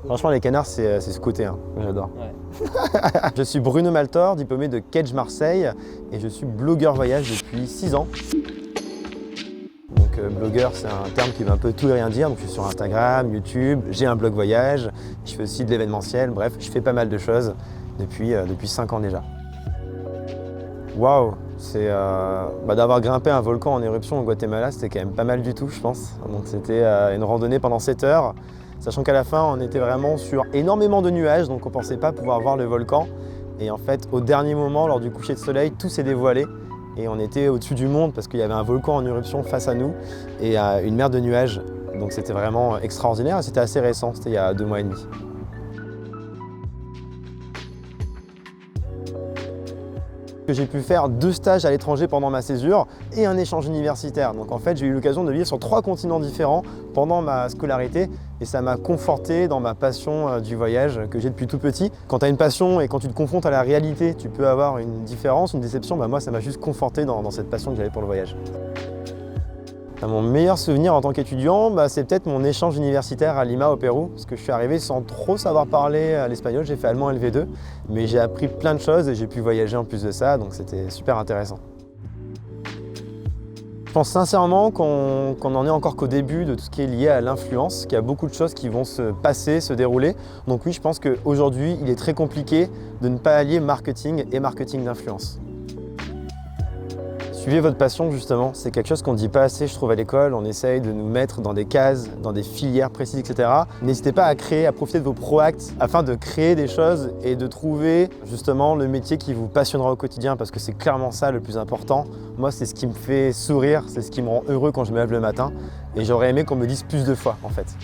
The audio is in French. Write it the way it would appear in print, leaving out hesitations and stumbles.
Franchement, les canards, c'est ce côté, hein, que j'adore. Ouais. Je suis Bruno Maltor, diplômé de Kedge Marseille et je suis blogueur voyage depuis 6 ans. Donc blogueur, c'est un terme qui veut un peu tout et rien dire. Donc je suis sur Instagram, YouTube, j'ai un blog voyage, je fais aussi de l'événementiel, bref, je fais pas mal de choses depuis 5 ans déjà. Waouh, c'est d'avoir grimpé un volcan en éruption au Guatemala, c'était quand même pas mal du tout, je pense. Donc c'était une randonnée pendant 7 heures, sachant qu'à la fin, on était vraiment sur énormément de nuages, donc on pensait pas pouvoir voir le volcan. Et en fait, au dernier moment, lors du coucher de soleil, tout s'est dévoilé. Et on était au-dessus du monde parce qu'il y avait un volcan en éruption face à nous et une mer de nuages. Donc c'était vraiment extraordinaire et c'était assez récent, c'était il y a 2 mois et demi. J'ai pu faire 2 stages à l'étranger pendant ma césure et un échange universitaire. Donc en fait, j'ai eu l'occasion de vivre sur 3 continents différents pendant ma scolarité et ça m'a conforté dans ma passion du voyage que j'ai depuis tout petit. Quand tu as une passion et quand tu te confrontes à la réalité, tu peux avoir une différence, une déception. Moi, ça m'a juste conforté dans cette passion que j'avais pour le voyage. Mon meilleur souvenir en tant qu'étudiant, c'est peut-être mon échange universitaire à Lima au Pérou, parce que je suis arrivé sans trop savoir parler l'espagnol, j'ai fait allemand LV2, mais j'ai appris plein de choses et j'ai pu voyager en plus de ça, donc c'était super intéressant. Je pense sincèrement qu'on n'en est encore qu'au début de tout ce qui est lié à l'influence, qu'il y a beaucoup de choses qui vont se passer, se dérouler. Donc oui, je pense qu'aujourd'hui, il est très compliqué de ne pas allier marketing et marketing d'influence. Suivez votre passion justement, c'est quelque chose qu'on ne dit pas assez je trouve à l'école, on essaye de nous mettre dans des cases, dans des filières précises, etc. N'hésitez pas à créer, à profiter de vos pro-acts afin de créer des choses et de trouver justement le métier qui vous passionnera au quotidien parce que c'est clairement ça le plus important. Moi c'est ce qui me fait sourire, c'est ce qui me rend heureux quand je me lève le matin et j'aurais aimé qu'on me dise plus de fois en fait.